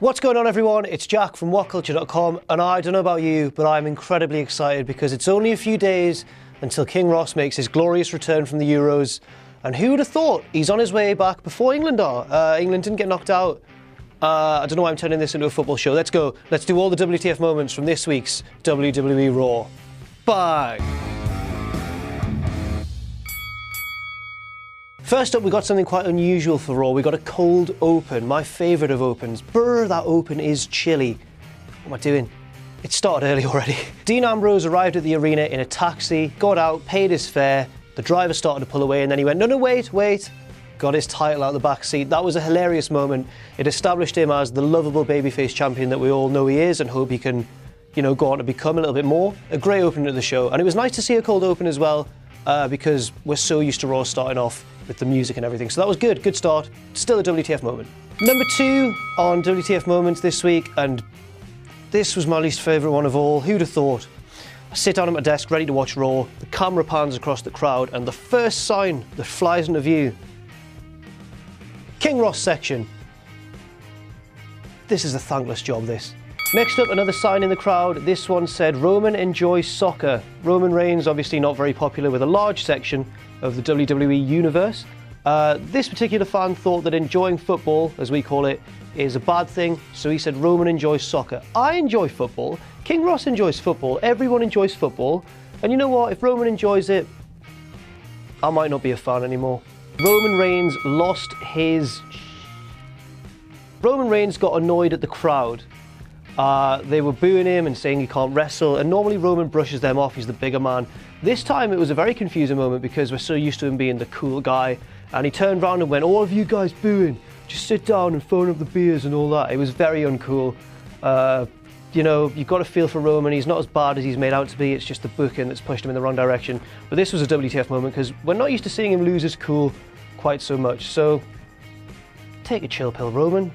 What's going on, everyone? It's Jack from whatculture.com, and I don't know about you, but I'm incredibly excited because it's only a few days until King Ross makes his glorious return from the Euros. And who would have thought he's on his way back before England are? England didn't get knocked out. I don't know why I'm turning this into a football show. Let's go. Let's do all the WTF moments from this week's WWE Raw. Bang! First up, we got something quite unusual for Raw. We got a cold open, my favourite of opens. Brr, that open is chilly. What am I doing? It started early already. Dean Ambrose arrived at the arena in a taxi, got out, paid his fare. The driver started to pull away and then he went, no, wait. Got his title out the back seat. That was a hilarious moment. It established him as the lovable babyface champion that we all know he is and hope he can, go on to become a little bit more. A great opening to the show. And it was nice to see a cold open as well because we're so used to Raw starting off with the music and everything. So that was good start. Still a WTF moment. Number 2 on WTF moments this week, and this was my least favourite one of all. Who'd have thought? I sit down at my desk ready to watch Raw, the camera pans across the crowd, and the first sign that flies into view, King Ross section. This is a thankless job, this. Next up, another sign in the crowd. This one said, Roman enjoys soccer. Roman Reigns, obviously not very popular with a large section of the WWE universe. This particular fan thought that enjoying football, as we call it, is a bad thing, so he said Roman enjoys soccer. I enjoy football, King Ross enjoys football, everyone enjoys football, and you know what, if Roman enjoys it, I might not be a fan anymore. Roman Reigns got annoyed at the crowd. They were booing him and saying he can't wrestle, and normally Roman brushes them off, he's the bigger man. This time it was a very confusing moment because we're so used to him being the cool guy, and he turned around and went, all of you guys booing, just sit down and phone up the beers and all that. It was very uncool. You've got to feel for Roman, he's not as bad as he's made out to be, it's just the booking that's pushed him in the wrong direction. But this was a WTF moment because we're not used to seeing him lose his cool quite so much, so take a chill pill, Roman.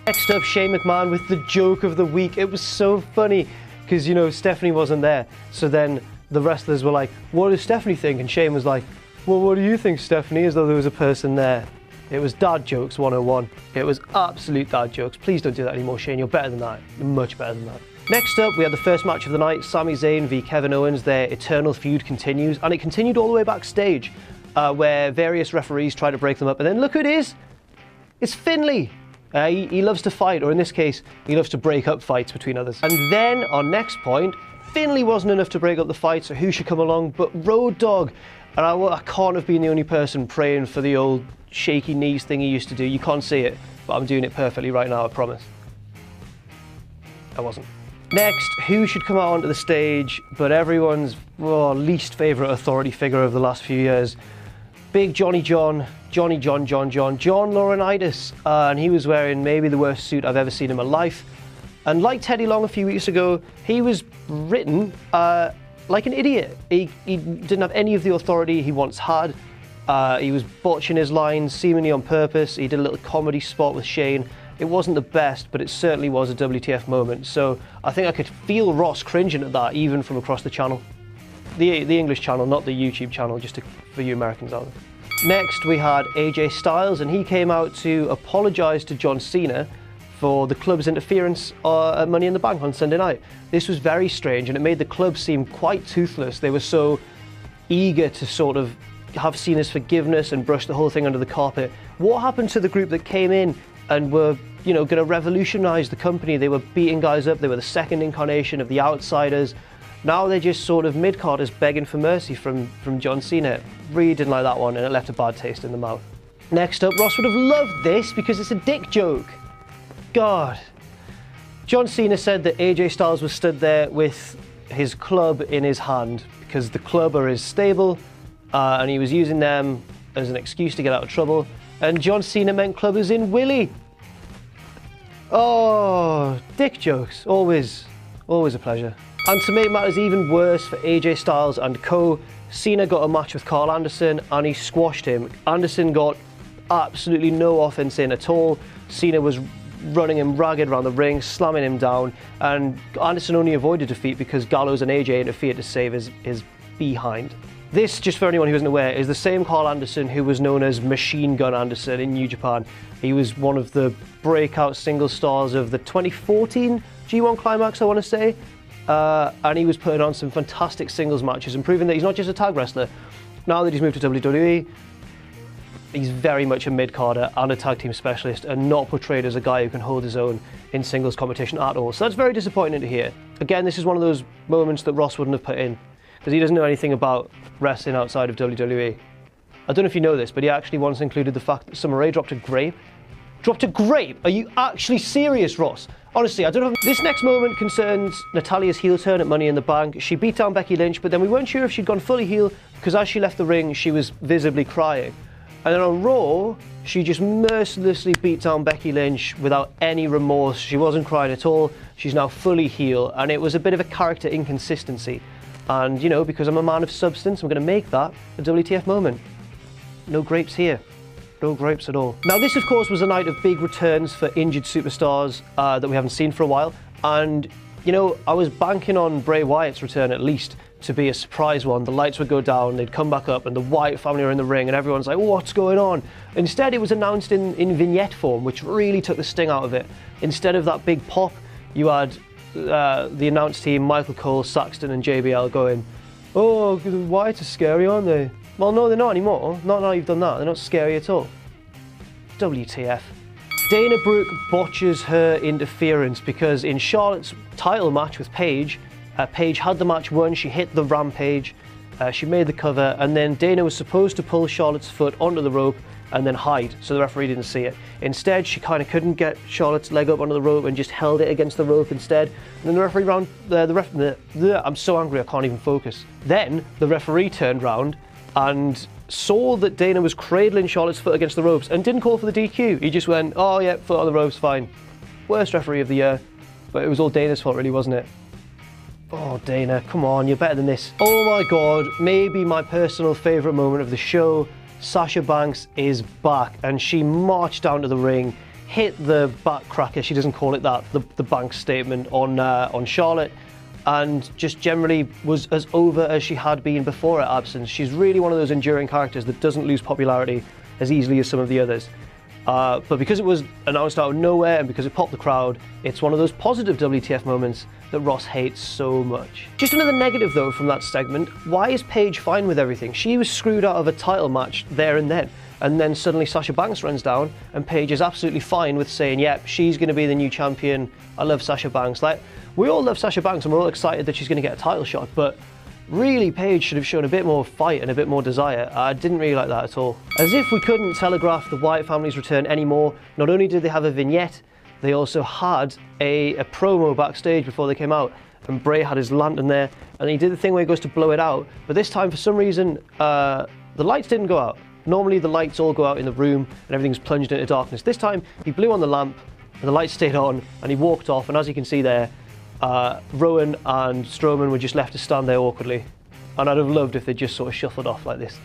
Next up, Shane McMahon with the joke of the week. It was so funny because, Stephanie wasn't there. So then the wrestlers were like, what does Stephanie think? And Shane was like, well, what do you think, Stephanie? As though there was a person there. It was dad jokes 101. It was absolute dad jokes. Please don't do that anymore, Shane. You're better than that. You're much better than that. Next up, we had the first match of the night, Sami Zayn v Kevin Owens. Their eternal feud continues, and it continued all the way backstage where various referees tried to break them up. And then look who it is. It's Finlay. He loves to fight, or in this case, he loves to break up fights between others. And then, our next point, Finlay wasn't enough to break up the fight, so who should come along but Road Dogg? And I can't have been the only person praying for the old shaky knees thing he used to do. You can't see it, but I'm doing it perfectly right now, I promise. I wasn't. Next, who should come out onto the stage but everyone's least favourite authority figure of the last few years? Big John Laurinaitis, and he was wearing maybe the worst suit I've ever seen in my life. And like Teddy Long a few weeks ago, he was written like an idiot. He didn't have any of the authority he once had. He was botching his lines seemingly on purpose. He did a little comedy spot with Shane. It wasn't the best, but it certainly was a WTF moment. So I think I could feel Ross cringing at that, even from across the channel. The English channel, not the YouTube channel, just for you Americans out there. Next, we had AJ Styles, and he came out to apologise to John Cena for the club's interference at Money in the Bank on Sunday night. This was very strange, and it made the club seem quite toothless. They were so eager to sort of have Cena's forgiveness and brush the whole thing under the carpet. What happened to the group that came in and were, going to revolutionise the company? They were beating guys up. They were the second incarnation of the Outsiders. Now they're just sort of mid-carders begging for mercy from John Cena. Really didn't like that one, and it left a bad taste in the mouth. Next up, Ross would have loved this because it's a dick joke. God. John Cena said that AJ Styles was stood there with his club in his hand because the club are his stable, and he was using them as an excuse to get out of trouble. And John Cena meant club as in Willie. Oh, dick jokes. Always a pleasure. And to make matters even worse for AJ Styles and co, Cena got a match with Carl Anderson and he squashed him. Anderson got absolutely no offense in at all. Cena was running him ragged around the ring, slamming him down, and Anderson only avoided defeat because Gallows and AJ interfered to save his behind. This, just for anyone who isn't aware, is the same Carl Anderson who was known as Machine Gun Anderson in New Japan. He was one of the breakout single stars of the 2014 G1 Climax, I want to say. And he was putting on some fantastic singles matches and proving that he's not just a tag wrestler. Now that he's moved to WWE, he's very much a mid-carder and a tag team specialist and not portrayed as a guy who can hold his own in singles competition at all. So that's very disappointing to hear. Again, this is one of those moments that Ross wouldn't have put in because he doesn't know anything about wrestling outside of WWE. I don't know if you know this, but he actually once included the fact that Summer Rae dropped a grape. Dropped a grape? Are you actually serious, Ross? Honestly, I don't know. This next moment concerns Natalia's heel turn at Money in the Bank. She beat down Becky Lynch, but then we weren't sure if she'd gone fully heel because as she left the ring, she was visibly crying. And then on Raw, she just mercilessly beat down Becky Lynch without any remorse. She wasn't crying at all. She's now fully heel, and it was a bit of a character inconsistency. And, you know, because I'm a man of substance, I'm going to make that a WTF moment. No grapes here. No grapes at all. Now, this, of course, was a night of big returns for injured superstars that we haven't seen for a while. And, you know, I was banking on Bray Wyatt's return at least to be a surprise one. The lights would go down, they'd come back up, and the Wyatt family were in the ring, and everyone's like, what's going on? Instead, it was announced in vignette form, which really took the sting out of it. Instead of that big pop, you had the announce team, Michael Cole, Saxton, and JBL going, oh, the Wyatts are scary, aren't they? Well, no, they're not anymore. Not now you've done that. They're not scary at all. WTF. Dana Brooke botches her interference because in Charlotte's title match with Paige, Paige had the match won, she hit the Rampage, she made the cover, and then Dana was supposed to pull Charlotte's foot onto the rope and then hide, so the referee didn't see it. Instead, she kind of couldn't get Charlotte's leg up onto the rope and just held it against the rope instead. And then the referee I'm so angry I can't even focus. Then the referee turned round and saw that Dana was cradling Charlotte's foot against the ropes and didn't call for the DQ. He just went, oh yeah, foot on the ropes, fine. Worst referee of the year, but it was all Dana's fault really, wasn't it? Oh, Dana, come on, you're better than this. Oh my God, maybe my personal favourite moment of the show. Sasha Banks is back, and she marched down to the ring, hit the backcracker, she doesn't call it that, the Banks statement on Charlotte, and just generally was as over as she had been before her absence. She's really one of those enduring characters that doesn't lose popularity as easily as some of the others. But because it was announced out of nowhere and because it popped the crowd, it's one of those positive WTF moments that Ross hates so much. Just another negative though from that segment, why is Paige fine with everything? She was screwed out of a title match there and then suddenly Sasha Banks runs down and Paige is absolutely fine with saying, yep, she's going to be the new champion, I love Sasha Banks. Like, we all love Sasha Banks and we're all excited that she's going to get a title shot, but really, Paige should have shown a bit more fight and a bit more desire. I didn't really like that at all. As if we couldn't telegraph the Wyatt family's return anymore, not only did they have a vignette, they also had a promo backstage before they came out. And Bray had his lantern there, and he did the thing where he goes to blow it out. But this time, for some reason, the lights didn't go out. Normally, the lights all go out in the room, and everything's plunged into darkness. This time, he blew on the lamp, and the lights stayed on, and he walked off, and as you can see there, Rowan and Strowman were just left to stand there awkwardly, and I'd have loved if they just sort of shuffled off like this.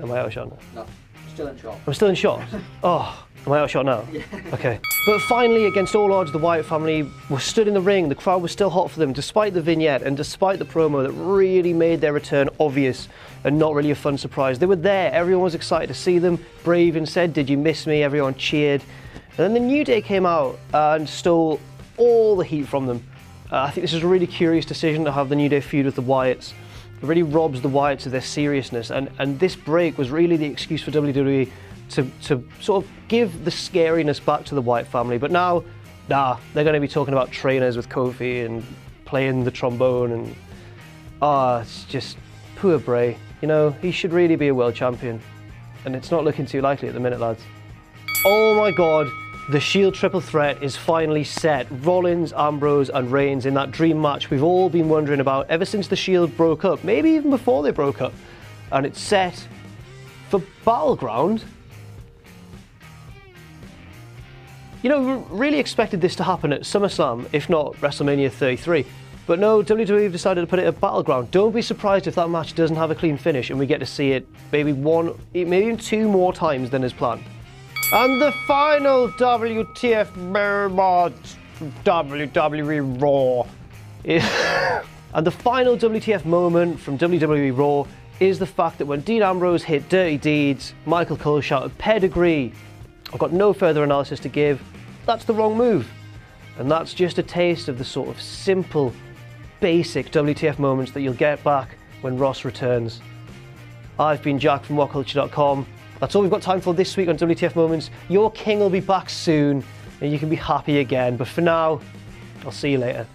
Am I out of shot now? No, still in shot. I'm still in shot? Oh, am I out of shot now? Yeah. Okay. But finally, against all odds, the Wyatt family were stood in the ring. The crowd was still hot for them, despite the vignette and despite the promo that really made their return obvious and not really a fun surprise. They were there, everyone was excited to see them. Bray even said, "Did you miss me?" Everyone cheered. And then the New Day came out and stole all the heat from them. I think this is a really curious decision to have the New Day feud with the Wyatts. It really robs the Wyatts of their seriousness, and this break was really the excuse for WWE to sort of give the scariness back to the Wyatt family. But now, they're going to be talking about trainers with Kofi and playing the trombone, and it's just poor Bray. You know, he should really be a world champion, and it's not looking too likely at the minute, lads. Oh my God, the Shield triple threat is finally set. Rollins, Ambrose and Reigns in that dream match we've all been wondering about ever since the Shield broke up, maybe even before they broke up. And it's set for Battleground. You know, we really expected this to happen at SummerSlam, if not WrestleMania 33. But no, WWE have decided to put it at Battleground. Don't be surprised if that match doesn't have a clean finish and we get to see it maybe even two more times than is planned. And the final WTF match from WWE Raw is And the final WTF moment from WWE Raw is the fact that when Dean Ambrose hit Dirty Deeds, Michael Cole shouted pedigree. I've got no further analysis to give. That's the wrong move. And that's just a taste of the sort of simple, basic WTF moments that you'll get back when Ross returns. I've been Jack from WhatCulture.com. That's all we've got time for this week on WTF Moments. Your king will be back soon and you can be happy again. But for now, I'll see you later.